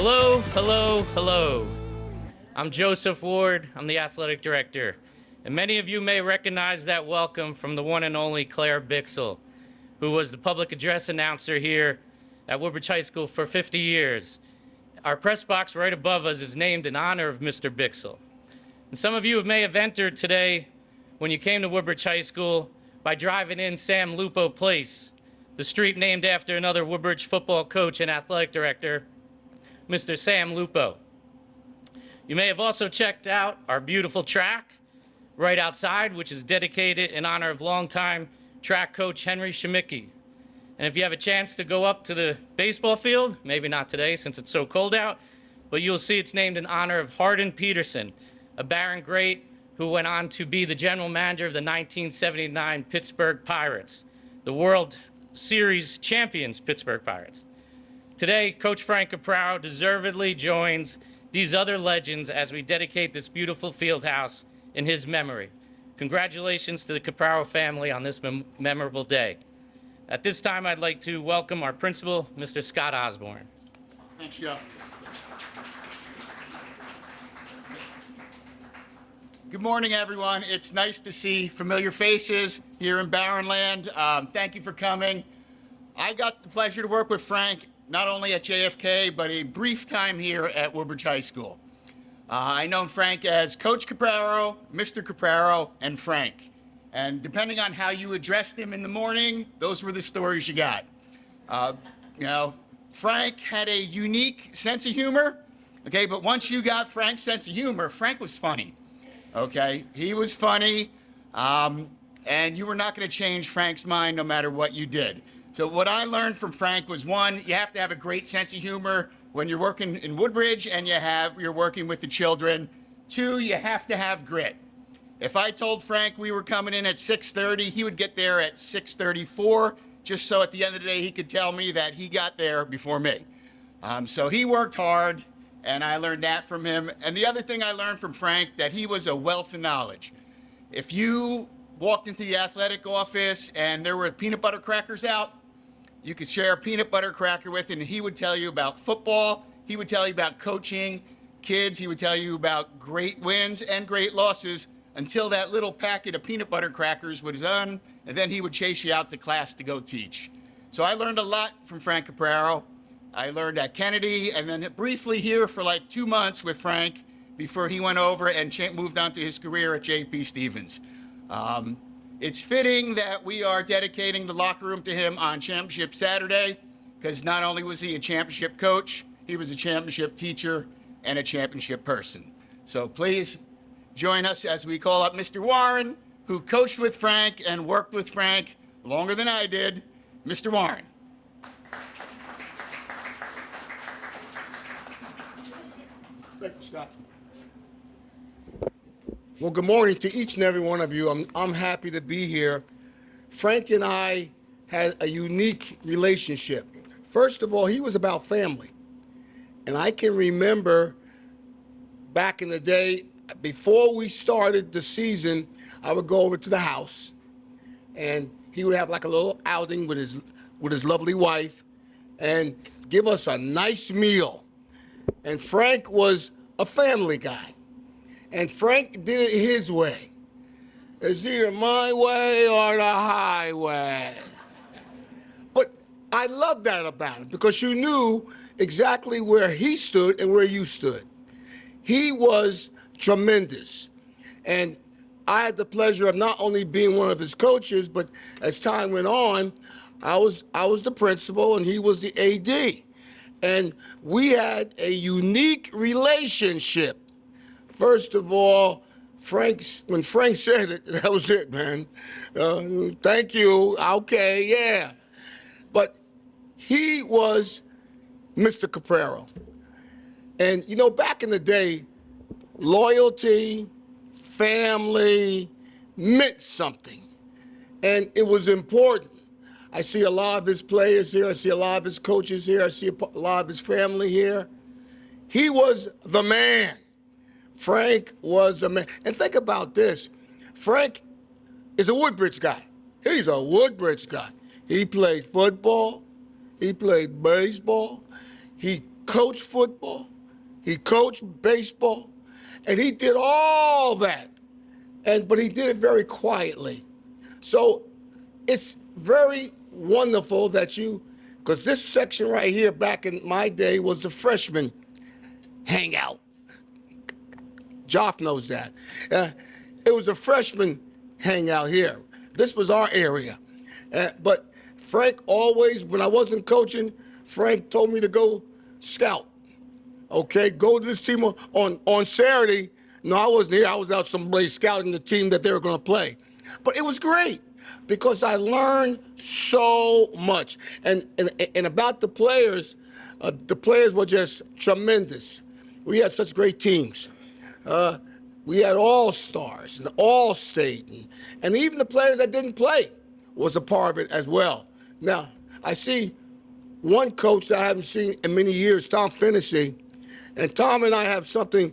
Hello, hello, hello. I'm Joseph Ward. I'm the athletic director. And many of you may recognize that welcome from the one and only Claire Bixel, who was the public address announcer here at Woodbridge High School for 50 years. Our press box right above us is named in honor of Mr. Bixel. And some of you may have entered today when you came to Woodbridge High School by driving in Sam Lupo Place, the street named after another Woodbridge football coach and athletic director, Mr. Sam Lupo. You may have also checked out our beautiful track right outside, which is dedicated in honor of longtime track coach Henry Schmicke. And if you have a chance to go up to the baseball field, maybe not today since it's so cold out, but you'll see it's named in honor of Hardin Peterson, a Barron great who went on to be the general manager of the 1979 Pittsburgh Pirates, the World Series champions Pittsburgh Pirates. Today, Coach Frank Capraro deservedly joins these other legends as we dedicate this beautiful field house in his memory. Congratulations to the Capraro family on this memorable day. At this time, I'd like to welcome our principal, Mr. Scott Osborne. Thanks, Joe. Good morning, everyone. It's nice to see familiar faces here in Barronland. Thank you for coming. I got the pleasure to work with Frank not only at JFK, but a brief time here at Woodbridge High School. I know Frank as Coach Capraro, Mr. Capraro, and Frank. And depending on how you addressed him in the morning, those were the stories you got. Frank had a unique sense of humor, okay? But once you got Frank's sense of humor, Frank was funny, okay? He was funny, and you were not gonna change Frank's mind no matter what you did. So what I learned from Frank was, one, you have to have a great sense of humor when you're working in Woodbridge and you're working with the children. Two, you have to have grit. If I told Frank we were coming in at 6:30, he would get there at 6:34, just so at the end of the day he could tell me that he got there before me. So he worked hard, and I learned that from him. And the other thing I learned from Frank, that he was a wealth of knowledge. If you walked into the athletic office and there were peanut butter crackers out, you could share a peanut butter cracker with him, and he would tell you about football, he would tell you about coaching kids, he would tell you about great wins and great losses until that little packet of peanut butter crackers was done, and then he would chase you out to class to go teach. So I learned a lot from Frank Capraro. I learned at Kennedy, and then briefly here for like 2 months with Frank before he went over and moved on to his career at J.P. Stevens. It's fitting that we are dedicating the locker room to him on Championship Saturday, because not only was he a championship coach, he was a championship teacher and a championship person. So please join us as we call up Mr. Warren, who coached with Frank and worked with Frank longer than I did. Mr. Warren. Thank you, Scott. Well, good morning to each and every one of you. I'm happy to be here. Frank and I had a unique relationship. First of all, he was about family. And I can remember back in the day, before we started the season, I would go over to the house, and he would have like a little outing with his lovely wife and give us a nice meal. And Frank was a family guy. And Frank did it his way. It's either my way or the highway. But I loved that about him, because you knew exactly where he stood and where you stood. He was tremendous. And I had the pleasure of not only being one of his coaches, but as time went on, I was the principal and he was the AD. And we had a unique relationship. First of all, when Frank said it, that was it, man. Thank you, okay, yeah. But he was Mr. Capraro. And you know, back in the day, loyalty, family meant something. And it was important. I see a lot of his players here, I see a lot of his coaches here, I see a lot of his family here. He was the man. Frank was a man. And think about this. Frank is a Woodbridge guy. He's a Woodbridge guy. He played football. He played baseball. He coached football, he coached baseball, and he did all that. But he did it very quietly. So it's very wonderful that because this section right here back in my day was the freshman hangout. Joff knows that. It was a freshman hangout here. This was our area. But Frank always, when I wasn't coaching, Frank told me to go scout. Okay, go to this team on Saturday. No, I wasn't here. I was out someplace scouting the team that they were going to play. But it was great because I learned so much. And about the players were just tremendous. We had such great teams. We had all-stars and all-state. And even the players that didn't play was a part of it as well. Now, I see one coach that I haven't seen in many years, Tom Finney, and Tom and I have something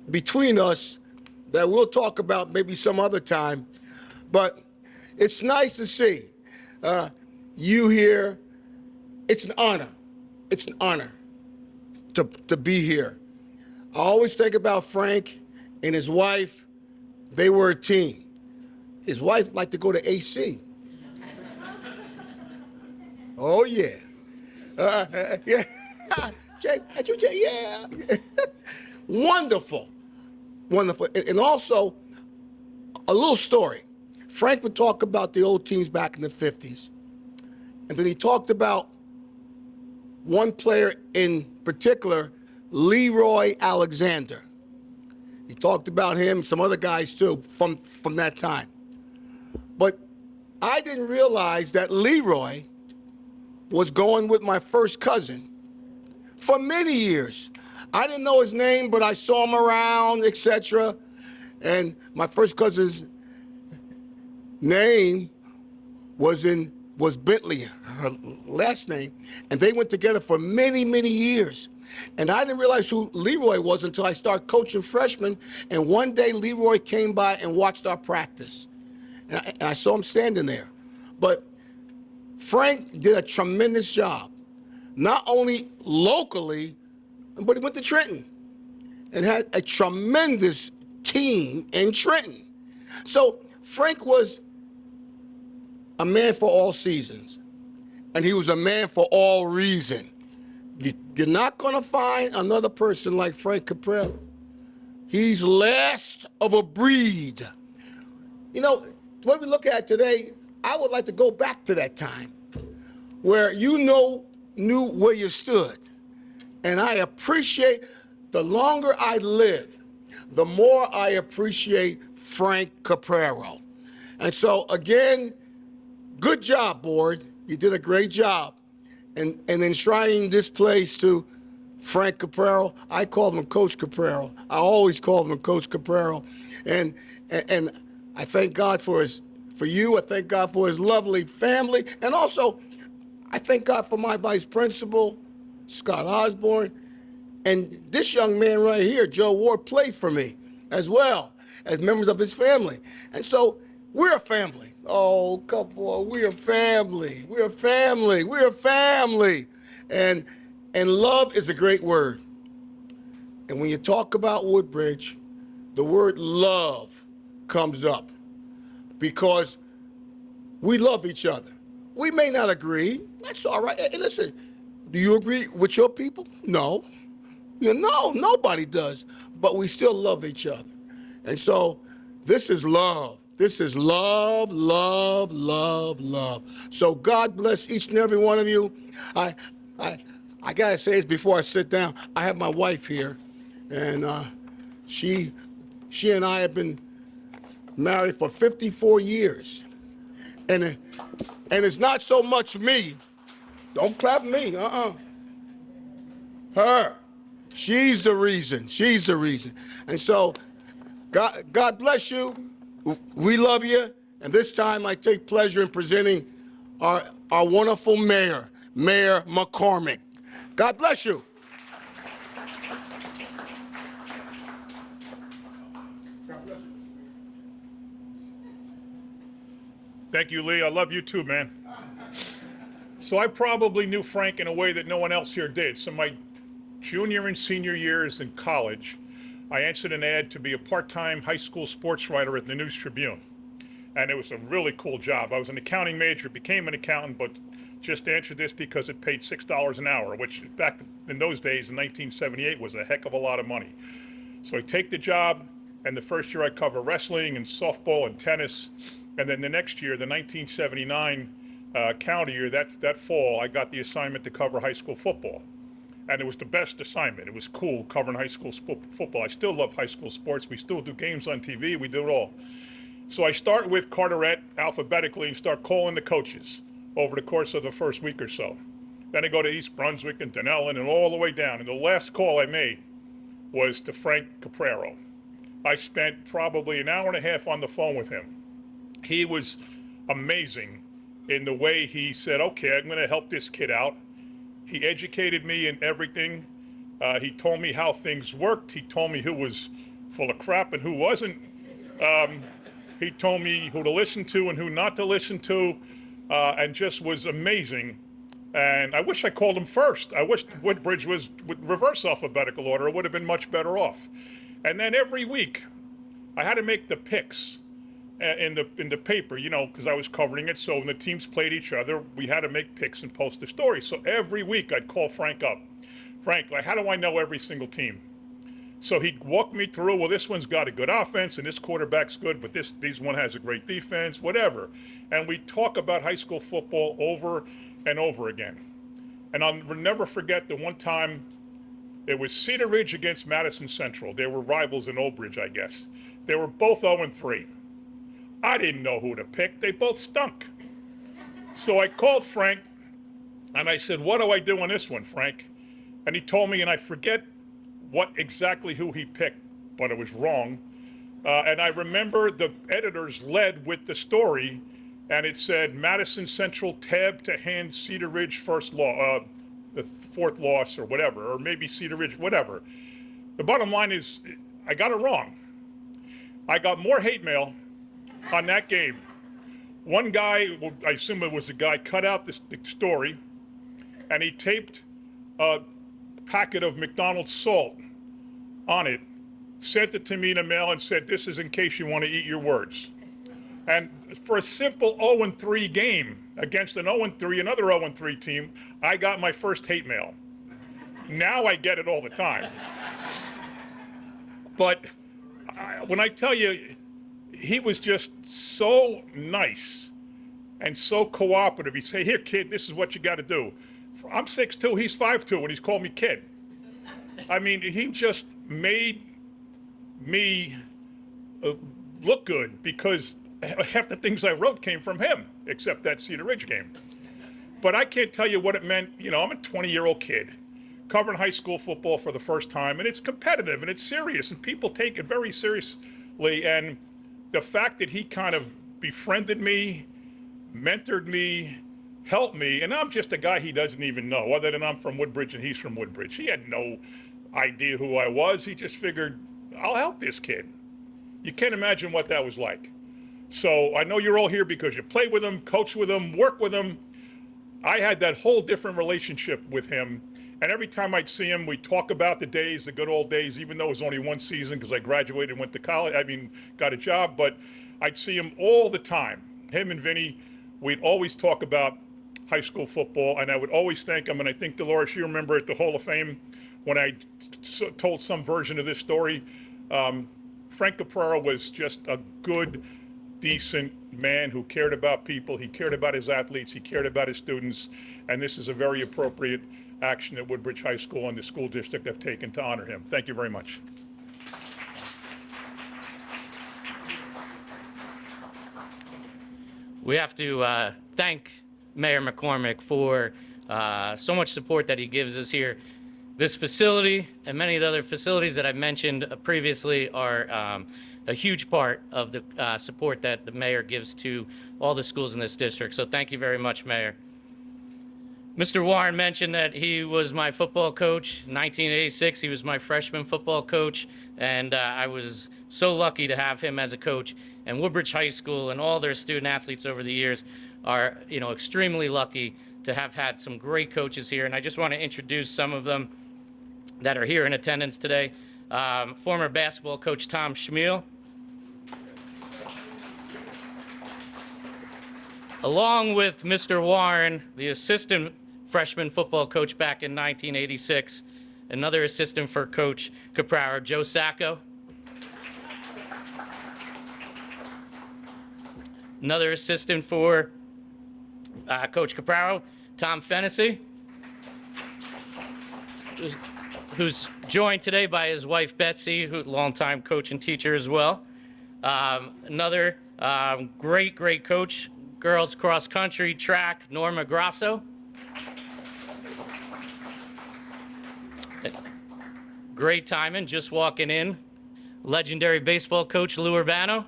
between us that we'll talk about maybe some other time. But it's nice to see you here. It's an honor. It's an honor to be here. I always think about Frank and his wife. They were a team. His wife liked to go to AC. Oh, yeah. Yeah. Jay, yeah. Wonderful. Wonderful. And also, a little story. Frank would talk about the old teams back in the 50s. And then he talked about one player in particular, Leroy Alexander. He talked about him and some other guys, too, from that time. But I didn't realize that Leroy was going with my first cousin for many years. I didn't know his name, but I saw him around, etc. And my first cousin's name was Bentley, her last name, and they went together for many, many years. And I didn't realize who Leroy was until I started coaching freshmen, and one day Leroy came by and watched our practice. And I saw him standing there. But Frank did a tremendous job, not only locally, but he went to Trenton and had a tremendous team in Trenton. So Frank was a man for all seasons, and he was a man for all reason. You're not going to find another person like Frank Capraro. He's last of a breed. You know, when we look at today, I would like to go back to that time where knew where you stood. And I appreciate, the longer I live, the more I appreciate Frank Capraro. And so, again, good job, board. You did a great job. And enshrining this place to Frank Capraro. I call him Coach Capraro. I always call him Coach Capraro. And I thank God for you. I thank God for his lovely family. And also, I thank God for my vice principal, Scott Osborne. And this young man right here, Joe Ward, played for me as well as members of his family. And so we're a family. Oh, come on, we're a family. We're a family. We're a family. And love is a great word. And when you talk about Woodbridge, the word love comes up because we love each other. We may not agree. That's all right. Hey, listen, do you agree with your people? No. No, nobody does. But we still love each other. And so this is love. This is love, love, love, love. So God bless each and every one of you. I gotta say this before I sit down. I have my wife here, and she and I have been married for 54 years. And it's not so much me. Don't clap me, Her. She's the reason. She's the reason. And so, God bless you. We love you. And this time I take pleasure in presenting our wonderful mayor, Mayor McCormick. God bless you. Thank you, Lee. I love you too, man. So I probably knew Frank in a way that no one else here did. So my junior and senior years in college, I answered an ad to be a part-time high school sports writer at the News Tribune. And it was a really cool job. I was an accounting major, became an accountant, but just answered this because it paid $6 an hour, which back in those days in 1978 was a heck of a lot of money. So I take the job, and the first year I cover wrestling and softball and tennis. And then the next year, the 1979 calendar year, that fall, I got the assignment to cover high school football. And it was the best assignment. It was cool covering high school football. I still love high school sports. We still do games on TV. We do it all. So I start with Carteret alphabetically and start calling the coaches over the course of the first week or so. Then I go to East Brunswick and Dunellen and all the way down. And the last call I made was to Frank Capraro. I spent probably an hour and a half on the phone with him. He was amazing in the way he said, okay, I'm going to help this kid out. He educated me in everything. He told me how things worked. He told me who was full of crap and who wasn't. He told me who to listen to and who not to listen to, and just was amazing. And I wish I called him first. I wish Woodbridge was with reverse alphabetical order. It would have been much better off. And then every week, I had to make the picks in the paper, you know, because I was covering it. So when the teams played each other, we had to make picks and post a story. So every week, I'd call Frank up. Frank, like, how do I know every single team? So he'd walk me through, well, this one's got a good offense and this quarterback's good, but this one has a great defense, whatever. And we talk about high school football over and over again. And I'll never forget the one time it was Cedar Ridge against Madison Central. They were rivals in Woodbridge, I guess. They were both 0-3. I didn't know who to pick. They both stunk. So I called Frank and I said, what do I do on this one, Frank? And he told me, and I forget exactly who he picked, but it was wrong. And I remember the editors led with the story, and it said Madison Central tab to hand Cedar Ridge the fourth loss or whatever, or maybe Cedar Ridge, whatever. The bottom line is, I got it wrong. I got more hate mail on that game. One guy, I assume it was a guy, cut out the story, and he taped a packet of McDonald's salt on it, sent it to me in a mail and said, this is in case you want to eat your words. And for a simple 0-3 game against another 0-3 team, I got my first hate mail. Now I get it all the time. But when I tell you, he was just so nice and so cooperative. He'd say, here, kid, this is what you got to do. I'm 6'2", he's 5'2", and he's called me kid. I mean, he just made me look good because half the things I wrote came from him, except that Cedar Ridge game. But I can't tell you what it meant. You know, I'm a 20-year-old kid covering high school football for the first time, and it's competitive and it's serious, and people take it very seriously. And the fact that he kind of befriended me, mentored me, helped me, and I'm just a guy he doesn't even know, other than I'm from Woodbridge and he's from Woodbridge. He had no idea who I was. He just figured, I'll help this kid. You can't imagine what that was like. So I know you're all here because you play with him, coach with him, work with him. I had that whole different relationship with him. And every time I'd see him, we'd talk about the days, the good old days, even though it was only one season because I graduated and went to college, got a job, but I'd see him all the time. Him and Vinny, we'd always talk about high school football, and I would always thank him. And I think, Dolores, you remember at the Hall of Fame when I told some version of this story, Frank Capraro was just a good, decent man who cared about people. He cared about his athletes. He cared about his students. And this is a very appropriate action that Woodbridge High School and the school district have taken to honor him. Thank you very much. We have to thank Mayor McCormick for so much support that he gives us here. This facility and many of the other facilities that I mentioned previously are a huge part of the support that the mayor gives to all the schools in this district. So thank you very much, Mayor. Mr. Warren mentioned that he was my football coach. In 1986, he was my freshman football coach, and I was so lucky to have him as a coach. And Woodbridge High School and all their student athletes over the years are, extremely lucky to have had some great coaches here, and I just want to introduce some of them that are here in attendance today. Former basketball coach Tom Schmiel, along with Mr. Warren, the assistant freshman football coach back in 1986, another assistant for Coach Capraro, Joe Sacco. Another assistant for Coach Capraro, Tom Fennessy, who's joined today by his wife, Betsy, who's a longtime coach and teacher as well. Another great coach, girls cross country, track, Norma Grasso. Great timing, just walking in. Legendary baseball coach, Lou Urbano.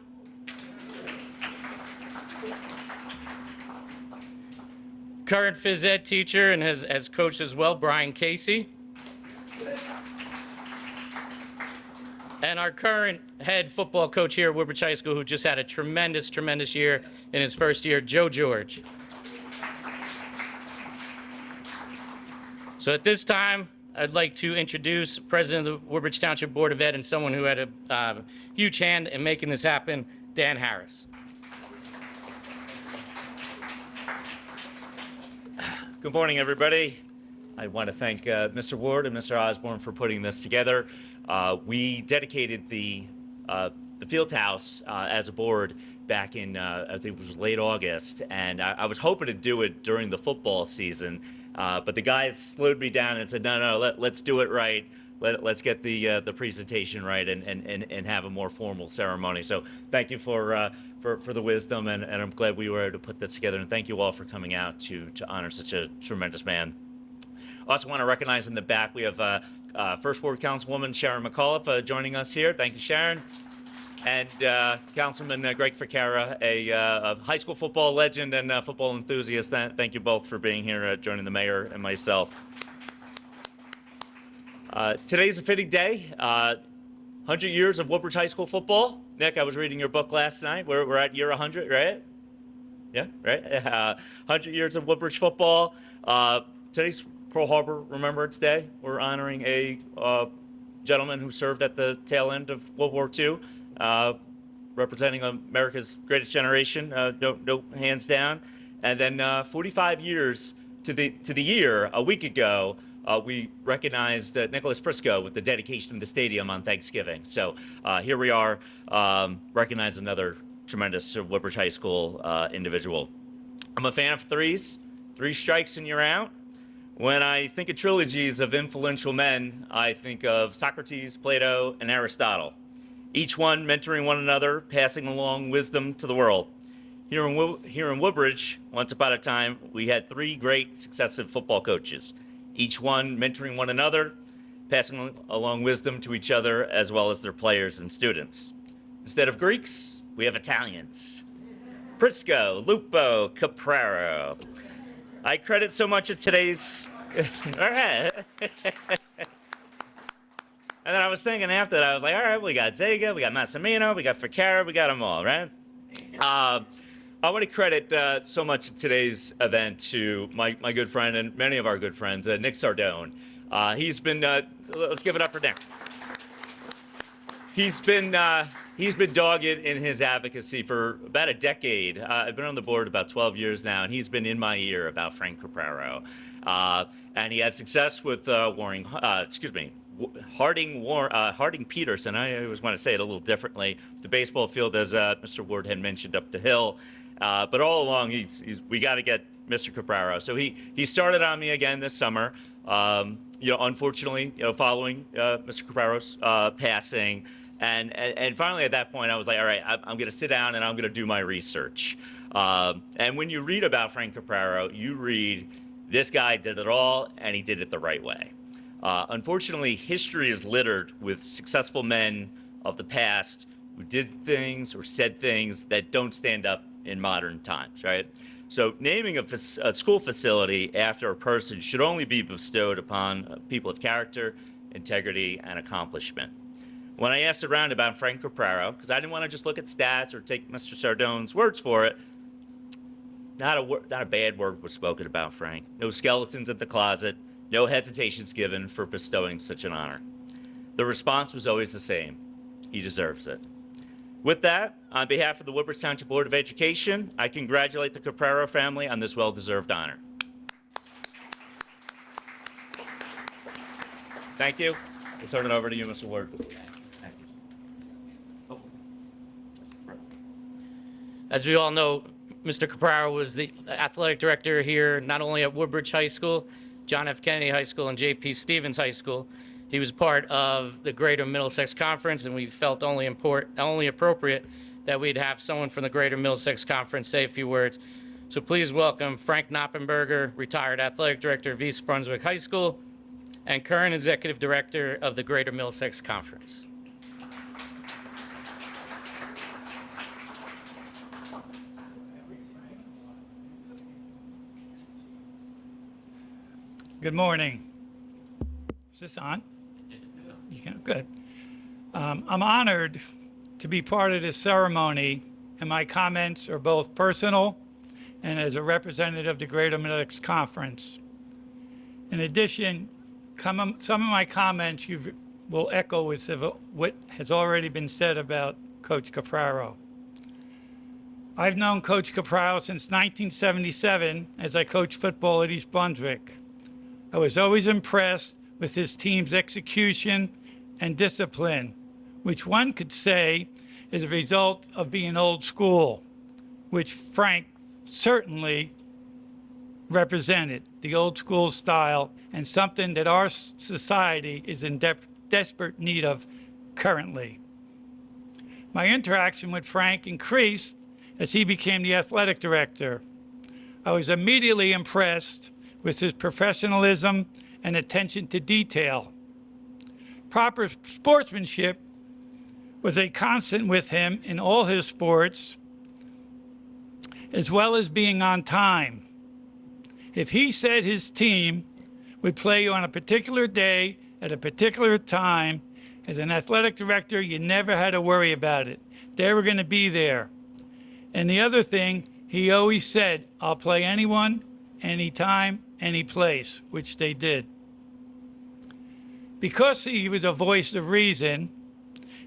Current phys ed teacher and has coached as well, Brian Casey. And our current head football coach here at Woodbridge High School, who just had a tremendous year in his first year, Joe George. So at this time, I'd like to introduce President of the Woodbridge Township Board of Ed and someone who had a huge hand in making this happen, Dan Harris. Good morning, everybody. I want to thank Mr. Ward and Mr. Osborne for putting this together. We dedicated the field house as a board back in, I think it was late August, and I was hoping to do it during the football season, but the guys slowed me down and said, no, let's do it right. Let's get the presentation right and have a more formal ceremony. So thank you for the wisdom, and I'm glad we were able to put this together. And thank you all for coming out to honor such a tremendous man. I also want to recognize in the back we have First Ward Councilwoman Sharon McAuliffe joining us here. Thank you, Sharon. And Councilman Greg Ficara, a high school football legend and football enthusiast. Thank you both for being here, joining the mayor and myself. Today's a fitting day. 100 years of Woodbridge High School football. Nick, I was reading your book last night. We're at year 100, right? Yeah, right? 100 years of Woodbridge football. Today's Pearl Harbor Remembrance Day. We're honoring a gentleman who served at the tail end of World War II, representing America's greatest generation, no hands down. And then 45 years to the year, a week ago, we recognized Nicholas Prisco with the dedication of the stadium on Thanksgiving. So here we are, recognize another tremendous Woodbridge High School individual. I'm a fan of threes. 3 strikes and you're out. When I think of trilogies of influential men, I think of Socrates, Plato, and Aristotle. Each one mentoring one another, passing along wisdom to the world. Here in Woodbridge, once upon a time, we had 3 great successive football coaches. Each one mentoring one another, passing along wisdom to each other, as well as their players and students. Instead of Greeks, we have Italians. Prisco, Lupo, Capraro. I credit so much of today's... All right. And then I was thinking after that, I was like, all right, we got Zega, we got Massimino, we got Ficara, we got them all, right? I want to credit so much of today's event to my good friend and many of our good friends, Nick Sardone. He's been, let's give it up for Nick. He's been dogged in his advocacy for about a decade. I've been on the board about 12 years now, and he's been in my ear about Frank Capraro. And he had success with Harding Peterson. I always want to say it a little differently. The baseball field, as Mr. Ward had mentioned, up the hill. But all along, we got to get Mr. Capraro. So he started on me again this summer. Unfortunately, following Mr. Capraro's passing. And finally, at that point, I was like, all right, I'm going to sit down and I'm going to do my research. And when you read about Frank Capraro, you read, this guy did it all, and he did it the right way. Unfortunately, history is littered with successful men of the past who did things or said things that don't stand up in modern times, right? So naming a school facility after a person should only be bestowed upon people of character, integrity, and accomplishment. When I asked around about Frank Capraro, because I didn't want to just look at stats or take Mr. Sardone's words for it, not a bad word was spoken about Frank. No skeletons at the closet, no hesitations given for bestowing such an honor. The response was always the same. He deserves it. With that, on behalf of the Woodbridge Township Board of Education, I congratulate the Capraro family on this well-deserved honor. Thank you. We'll turn it over to you, Mr. Ward. As we all know, Mr. Capraro was the athletic director here, not only at Woodbridge High School, John F. Kennedy High School, and J.P. Stevens High School. He was part of the Greater Middlesex Conference, and we felt only appropriate that we'd have someone from the Greater Middlesex Conference say a few words. So please welcome Frank Knoppenberger, retired athletic director of East Brunswick High School, and current executive director of the Greater Middlesex Conference. Good morning. Is this on? You can, good. I'm honored to be part of this ceremony, and my comments are both personal and as a representative of the Greater Middlesex Conference. In addition, some of my comments will echo with what has already been said about Coach Capraro. I've known Coach Capraro since 1977 as I coached football at East Brunswick. I was always impressed with his team's execution and discipline, which one could say is a result of being old school, which Frank certainly represented, the old school style, and something that our society is in desperate need of currently. My interaction with Frank increased as he became the athletic director. I was immediately impressed with his professionalism and attention to detail. Proper sportsmanship was a constant with him in all his sports, as well as being on time. If he said his team would play on a particular day at a particular time, as an athletic director, you never had to worry about it. They were going to be there. And the other thing, he always said, I'll play anyone, anytime, any place, which they did. Because he was a voice of reason,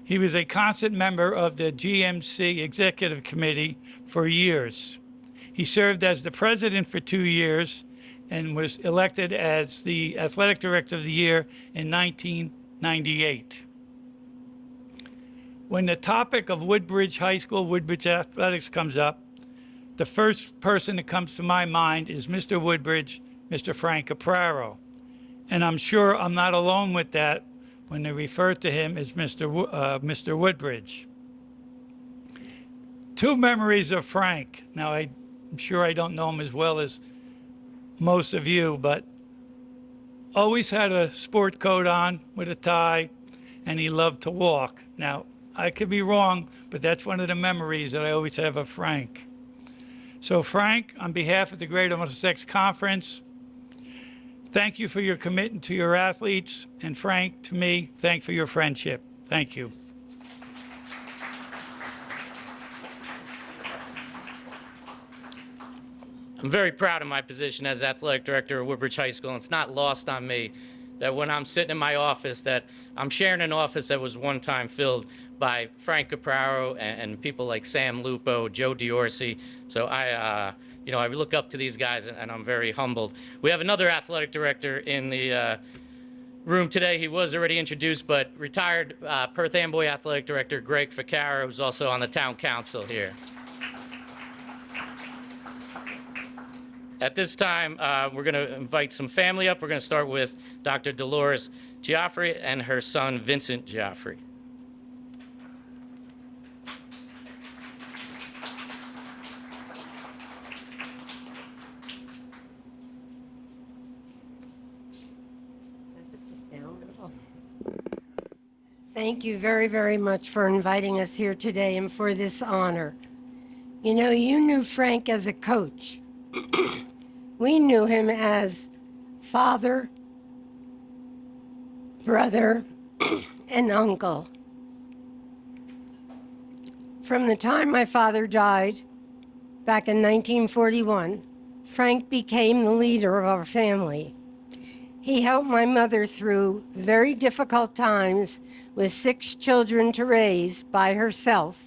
he was a constant member of the GMC Executive Committee for years. He served as the president for 2 years and was elected as the Athletic Director of the Year in 1998. When the topic of Woodbridge High School, Woodbridge Athletics comes up, the first person that comes to my mind is Mr. Woodbridge, Mr. Frank Capraro. And I'm sure I'm not alone with that when they refer to him as Mr. Woodbridge. Two memories of Frank. Now, I'm sure I don't know him as well as most of you, but always had a sport coat on with a tie, and he loved to walk. Now, I could be wrong, but that's one of the memories that I always have of Frank. So Frank, on behalf of the Greater Middlesex Conference, thank you for your commitment to your athletes, and Frank, to me, thank you for your friendship. Thank you. I'm very proud of my position as athletic director of Woodbridge High School, and it's not lost on me that when I'm sitting in my office that I'm sharing an office that was one time filled by Frank Capraro and people like Sam Lupo, Joe Diorsi. So I look up to these guys, and I'm very humbled. We have another athletic director in the room today. He was already introduced, but retired Perth Amboy athletic director Greg Ficara, who's also on the town council here. At this time, we're going to invite some family up. We're going to start with Dr. Dolores Geoffrey and her son, Vincent Geoffrey. Thank you very, very much for inviting us here today and for this honor. You know, you knew Frank as a coach. We knew him as father, brother, and uncle. From the time my father died back in 1941, Frank became the leader of our family. He helped my mother through very difficult times with 6 children to raise by herself.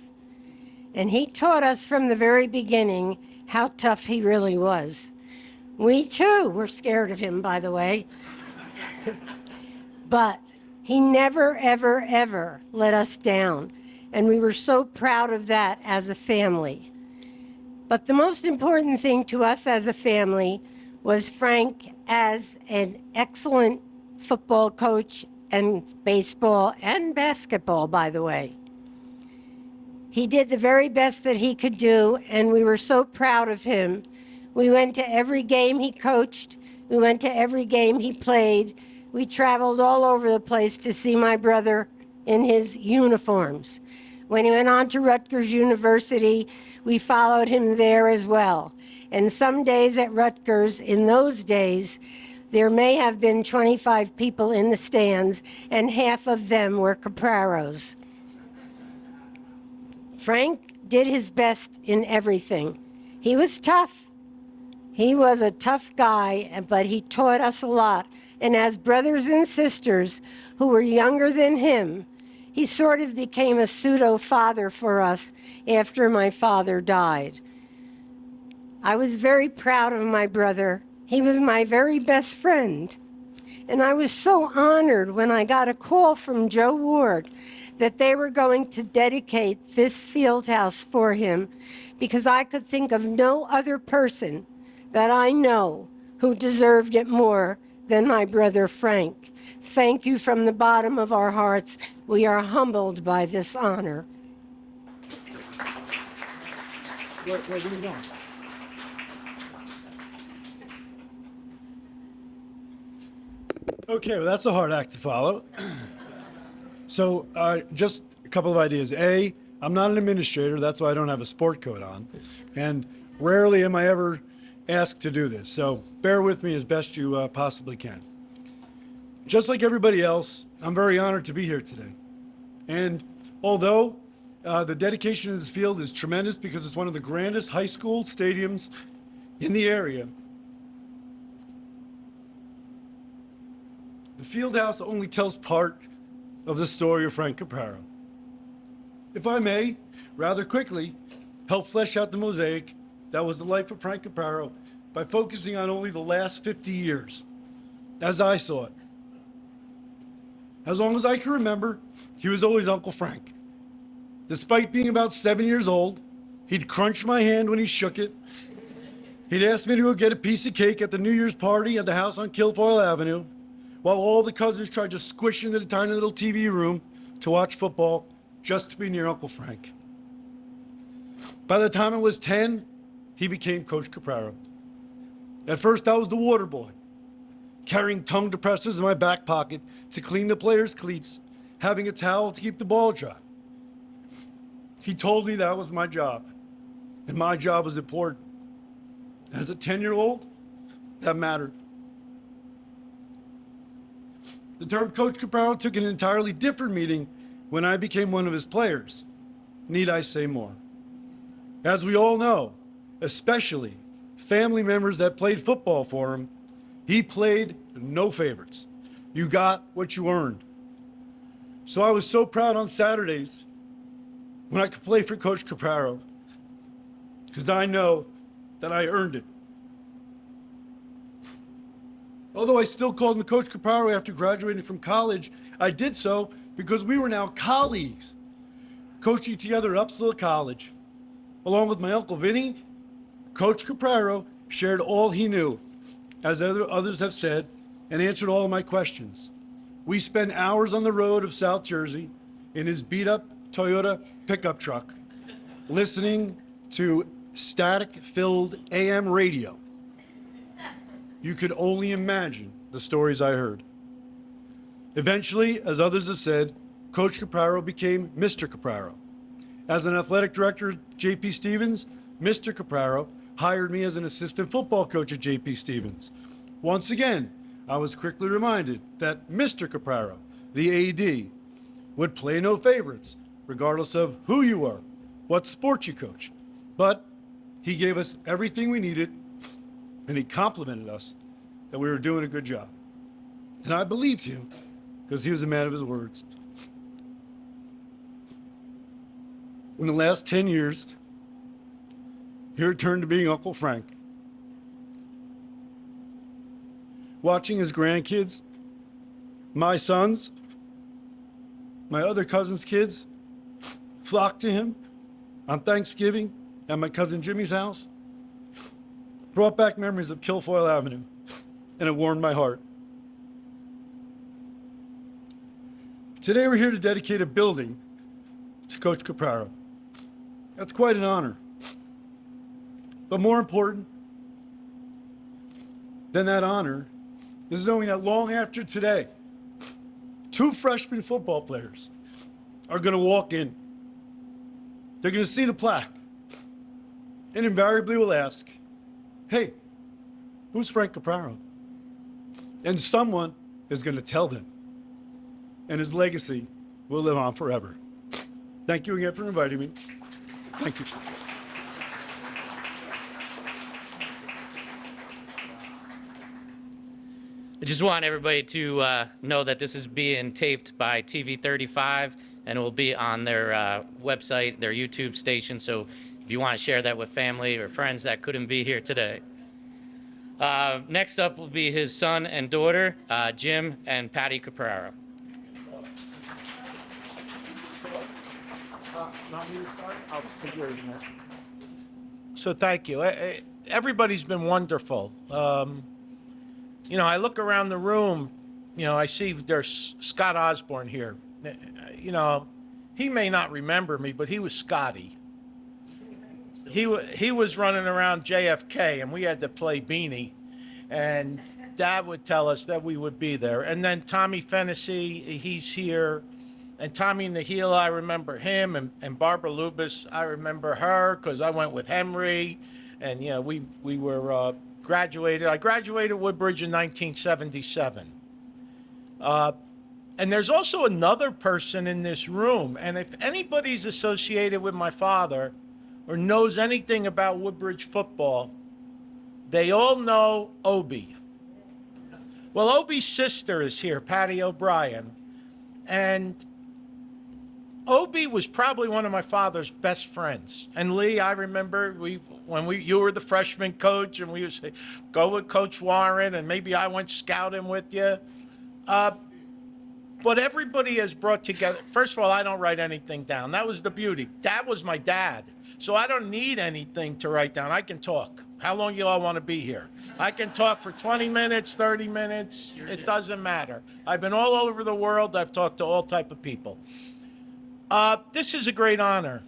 And he taught us from the very beginning how tough he really was. We too were scared of him, by the way. But he never, ever, ever let us down. And we were so proud of that as a family. But the most important thing to us as a family was Frank as an excellent football coach and baseball and basketball, by the way. He did the very best that he could do, and we were so proud of him. We went to every game he coached. We went to every game he played. We traveled all over the place to see my brother in his uniforms. When he went on to Rutgers University, we followed him there as well. And some days at Rutgers, in those days, there may have been 25 people in the stands, and half of them were Capraros. Frank did his best in everything. He was tough. He was a tough guy, but he taught us a lot. And as brothers and sisters who were younger than him, he sort of became a pseudo-father for us after my father died. I was very proud of my brother. He was my very best friend. And I was so honored when I got a call from Joe Ward that they were going to dedicate this field house for him, because I could think of no other person that I know who deserved it more than my brother Frank. Thank you from the bottom of our hearts. We are humbled by this honor. Where are you going? Okay, well, that's a hard act to follow. So, just a couple of ideas. A, I'm not an administrator, that's why I don't have a sport coat on. And rarely am I ever asked to do this, so bear with me as best you possibly can. Just like everybody else, I'm very honored to be here today. And although the dedication of this field is tremendous because it's one of the grandest high school stadiums in the area, the field house only tells part of the story of Frank Capraro. If I may, rather quickly, help flesh out the mosaic that was the life of Frank Capraro by focusing on only the last 50 years, as I saw it. As long as I can remember, he was always Uncle Frank. Despite being about 7 years old, he'd crunch my hand when he shook it. He'd ask me to go get a piece of cake at the New Year's party at the house on Kilfoyle Avenue, while all the cousins tried to squish into the tiny little TV room to watch football just to be near Uncle Frank. By the time I was 10, he became Coach Capraro. At first, I was the water boy, carrying tongue depressors in my back pocket to clean the players' cleats, having a towel to keep the ball dry. He told me that was my job, and my job was important. As a 10-year-old, that mattered. The term Coach Capraro took an entirely different meaning when I became one of his players. Need I say more? As we all know, especially family members that played football for him, he played no favorites. You got what you earned. So I was so proud on Saturdays when I could play for Coach Capraro, because I know that I earned it. Although I still called him Coach Capraro after graduating from college, I did so because we were now colleagues, coaching together at Upsala College. Along with my Uncle Vinny, Coach Capraro shared all he knew, as others have said, and answered all of my questions. We spent hours on the road of South Jersey in his beat-up Toyota pickup truck, listening to static-filled AM radio. You could only imagine the stories I heard. Eventually, as others have said, Coach Capraro became Mr. Capraro. As an athletic director at J.P. Stevens, Mr. Capraro hired me as an assistant football coach at J.P. Stevens. Once again, I was quickly reminded that Mr. Capraro, the AD, would play no favorites, regardless of who you were, what sport you coached. But He gave us everything we needed, and he complimented us that we were doing a good job. And I believed him because he was a man of his words. In the last 10 years, he returned to being Uncle Frank. Watching his grandkids, my sons, my other cousins' kids, flock to him on Thanksgiving at my cousin Jimmy's house, brought back memories of Kilfoyle Avenue, and it warmed my heart. Today we're here to dedicate a building to Coach Capraro. That's quite an honor. But more important than that honor is knowing that long after today, 2 freshman football players are going to walk in. They're going to see the plaque and invariably will ask, hey, who's Frank Capraro? And someone is going to tell them. And his legacy will live on forever. Thank you again for inviting me. Thank you. I just want everybody to know that this is being taped by TV 35, and it will be on their website, their YouTube station. So if you want to share that with family or friends that couldn't be here today. Next up will be his son and daughter, Jim and Patty Capraro. So thank you. Everybody's been wonderful. You know, I look around the room, you know, I see there's Scott Osborne here. You know, he may not remember me, but he was Scotty. He was running around JFK, and we had to play beanie. And Dad would tell us that we would be there. And then Tommy Fennessy, he's here. And Tommy Nahila, I remember him. And Barbara Lubis, I remember her because I went with Henry. And, you know, we were graduated. I graduated Woodbridge in 1977. And there's also another person in this room. And if anybody's associated with my father or knows anything about Woodbridge football, they all know Obie. Well, Obie's sister is here, Patty O'Brien. And Obie was probably one of my father's best friends. And Lee, I remember you were the freshman coach, and we would say, go with Coach Warren, and maybe I went scouting with you. But everybody has brought together. First of all, I don't write anything down. That was the beauty. Dad was my dad. So I don't need anything to write down. I can talk. How long you all want to be here? I can talk for 20 minutes, 30 minutes. It doesn't matter. I've been all over the world. I've talked to all type of people. This is a great honor.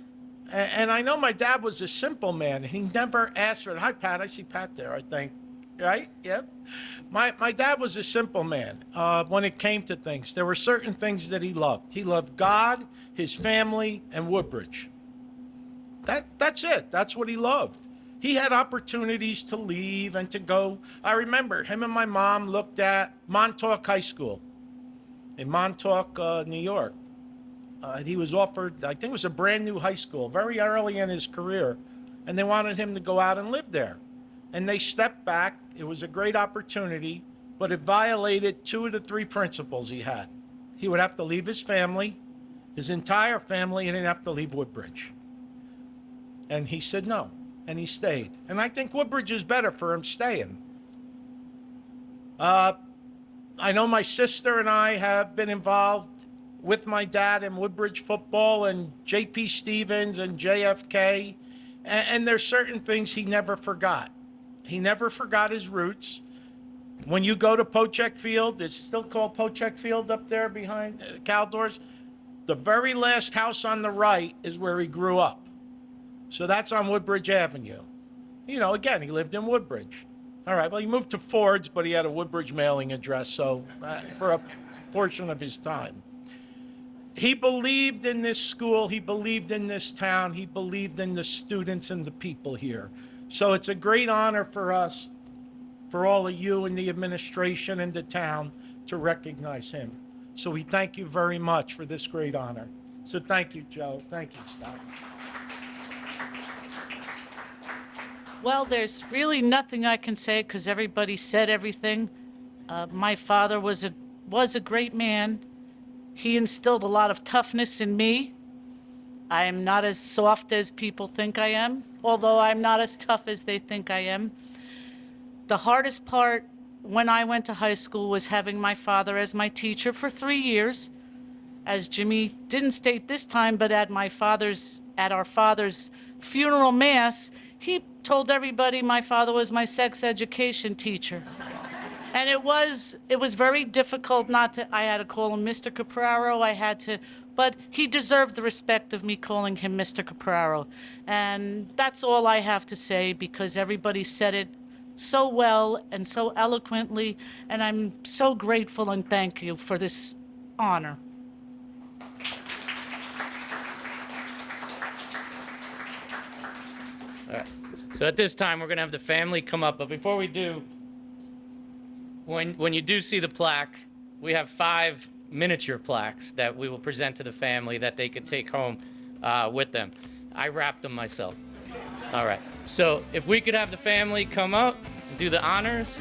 And I know my dad was a simple man. He never asked for it. Hi, Pat. I see Pat there, I think. Right? Yep. My dad was a simple man when it came to things. There were certain things that he loved. He loved God, his family, and Woodbridge. That's it. That's what he loved. He had opportunities to leave and to go. I remember him and my mom looked at Montauk High School in Montauk, New York. He was offered, I think it was a brand new high school, very early in his career, and they wanted him to go out and live there. And they stepped back. It was a great opportunity, but it violated 2 of the 3 principles he had. He would have to leave his family, his entire family, and he'd have to leave Woodbridge. And he said no, and he stayed. And I think Woodbridge is better for him staying. I know my sister and I have been involved with my dad in Woodbridge football and J.P. Stevens and JFK. And there's certain things he never forgot. He never forgot his roots. When you go to Pocheck Field, it's still called Pocheck Field up there behind Caldors. The very last house on the right is where he grew up. So that's on Woodbridge Avenue. You know, again, he lived in Woodbridge. All right, well, he moved to Ford's, but he had a Woodbridge mailing address, so for a portion of his time. He believed in this school. He believed in this town. He believed in the students and the people here. So it's a great honor for us, for all of you in the administration and the town, to recognize him. So we thank you very much for this great honor. So thank you, Joe. Thank you, Scott. Well, there's really nothing I can say because everybody said everything. My father was a great man. He instilled a lot of toughness in me. I am not as soft as people think I am, although I'm not as tough as they think I am. The hardest part when I went to high school was having my father as my teacher for 3 years. As Jimmy didn't state this time, but at our father's funeral mass, he told everybody my father was my sex education teacher. And it was very difficult I had to call him Mr. Capraro, but he deserved the respect of me calling him Mr. Capraro. And that's all I have to say because everybody said it so well and so eloquently, and I'm so grateful and thank you for this honor. All right. So at this time, we're going to have the family come up. But before we do, when you do see the plaque, we have 5 miniature plaques that we will present to the family that they could take home with them. I wrapped them myself. All right. So if we could have the family come up and do the honors.